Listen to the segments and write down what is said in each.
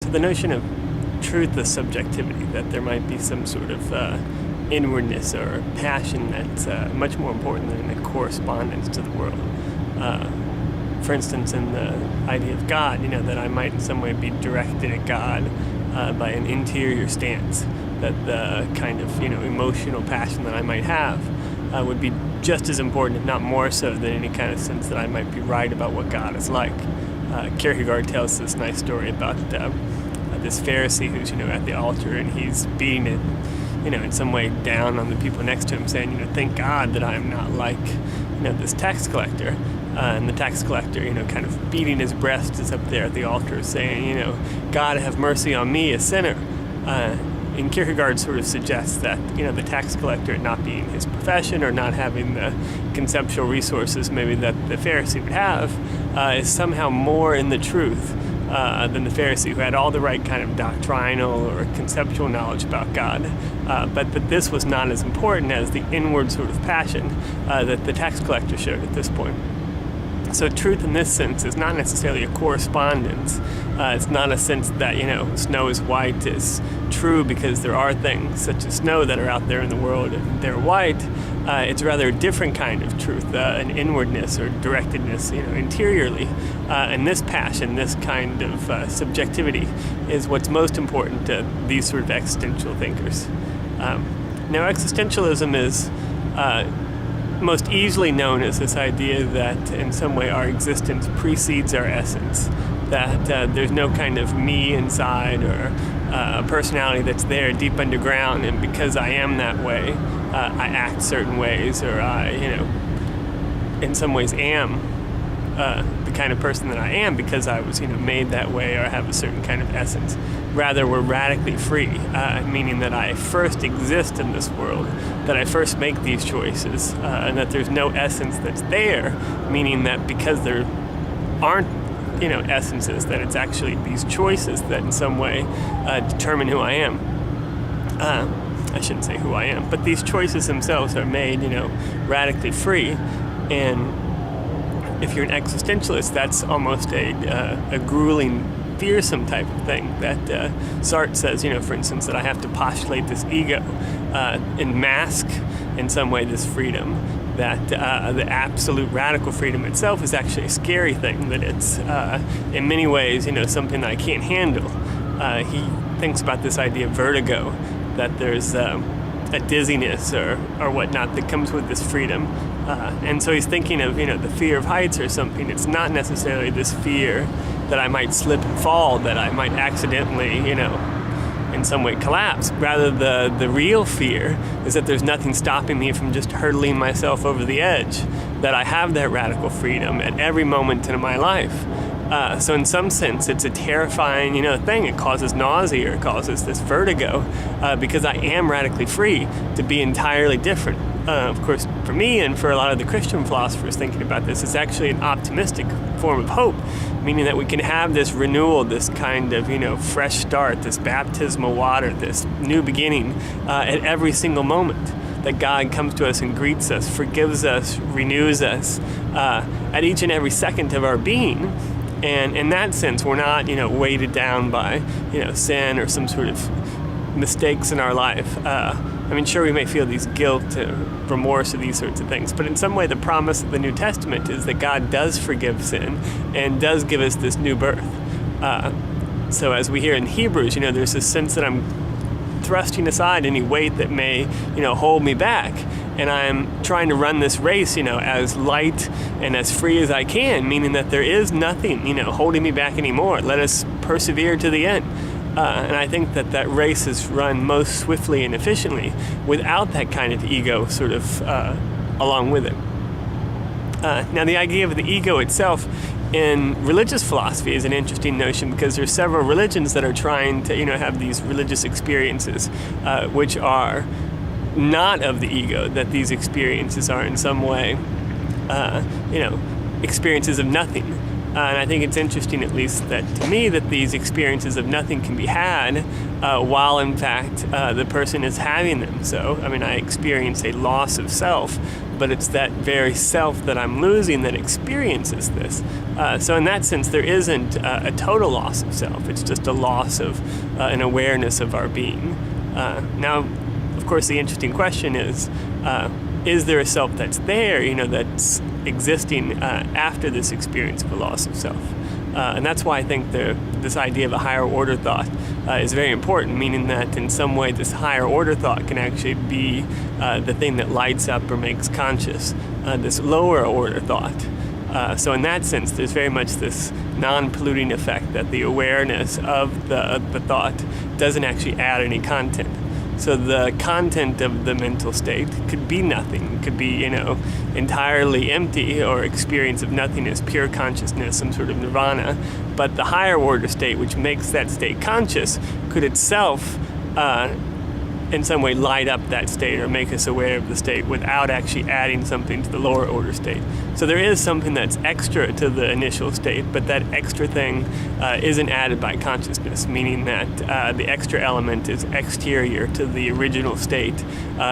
So the notion of truth as subjectivity, that there might be some sort of inwardness or passion that's much more important than a correspondence to the world. For instance, in the idea of God, that I might in some way be directed at God by an interior stance, that the kind of, emotional passion that I might have would be just as important, if not more so, than any kind of sense that I might be right about what God is like. Kierkegaard tells this nice story about this Pharisee who's, at the altar, and he's beating it, in some way down on the people next to him, saying, thank God that I'm not like, this tax collector. And the tax collector, kind of beating his breast is up there at the altar saying, God have mercy on me, a sinner. And Kierkegaard sort of suggests that, the tax collector not being his profession or not having the conceptual resources maybe that the Pharisee would have is somehow more in the truth than the Pharisee, who had all the right kind of doctrinal or conceptual knowledge about God. But this was not as important as the inward sort of passion that the tax collector showed at this point. So truth in this sense is not necessarily a correspondence. It's not a sense that, snow is white is true because there are things such as snow that are out there in the world and they're white. It's rather a different kind of truth, an inwardness or directedness, interiorly. And this passion, this kind of subjectivity is what's most important to these sort of existential thinkers. Now, existentialism is most easily known as this idea that in some way our existence precedes our essence, that there's no kind of me inside or a personality that's there deep underground, and because I am that way, I act certain ways, or I, in some ways am the kind of person that I am because I was, made that way or have a certain kind of essence. Rather, we're radically free, meaning that I first exist in this world, that I first make these choices, and that there's no essence that's there, meaning that because there aren't, essences, that it's actually these choices that in some way determine who I am. I shouldn't say who I am, but these choices themselves are made, radically free. And if you're an existentialist, that's almost a grueling, fearsome type of thing that Sartre says, for instance, that I have to postulate this ego and mask in some way this freedom, that the absolute radical freedom itself is actually a scary thing, that it's in many ways, something that I can't handle. He thinks about this idea of vertigo, that there's a dizziness or whatnot that comes with this freedom. And so he's thinking of, the fear of heights or something. It's not necessarily this fear that I might slip and fall, that I might accidentally, in some way collapse. Rather, the real fear is that there's nothing stopping me from just hurtling myself over the edge, that I have that radical freedom at every moment in my life. So in some sense, it's a terrifying, thing. It causes nausea, or it causes this vertigo, because I am radically free to be entirely different. Of course, for me and for a lot of the Christian philosophers thinking about this, it's actually an optimistic form of hope, meaning that we can have this renewal, this kind of, fresh start, this baptismal water, this new beginning at every single moment. That God comes to us and greets us, forgives us, renews us at each and every second of our being. And in that sense, we're not, weighted down by, sin or some sort of mistakes in our life. Sure, we may feel these guilt, remorse, or these sorts of things, but in some way the promise of the New Testament is that God does forgive sin and does give us this new birth. So as we hear in Hebrews, there's this sense that I'm thrusting aside any weight that may, hold me back. And I'm trying to run this race, as light and as free as I can, meaning that there is nothing, holding me back anymore. Let us persevere to the end. And I think that race is run most swiftly and efficiently without that kind of ego sort of along with it. Now, the idea of the ego itself in religious philosophy is an interesting notion, because there's several religions that are trying to, have these religious experiences, which are not of the ego, that these experiences are in some way, experiences of nothing. And I think it's interesting, at least that to me, that these experiences of nothing can be had while in fact the person is having them. So, I experience a loss of self, but it's that very self that I'm losing that experiences this. So in that sense, there isn't a total loss of self. It's just a loss of an awareness of our being. Now, of course, the interesting question is there a self that's there, that's existing after this experience of a loss of self? And that's why I think this idea of a higher order thought is very important, meaning that in some way this higher order thought can actually be the thing that lights up or makes conscious this lower order thought. So in that sense, there's very much this non-polluting effect that the awareness of the thought doesn't actually add any content. So the content of the mental state could be nothing. It could be, entirely empty or experience of nothingness, pure consciousness, some sort of nirvana. But the higher order state, which makes that state conscious, could itself in some way light up that state or make us aware of the state without actually adding something to the lower order state. So there is something that's extra to the initial state, but that extra thing isn't added by consciousness, meaning that the extra element is exterior to the original state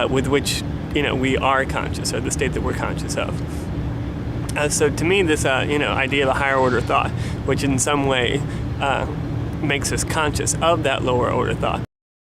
with which we are conscious, or the state that we're conscious of. So to me, this idea of a higher order thought, which in some way makes us conscious of that lower order thought,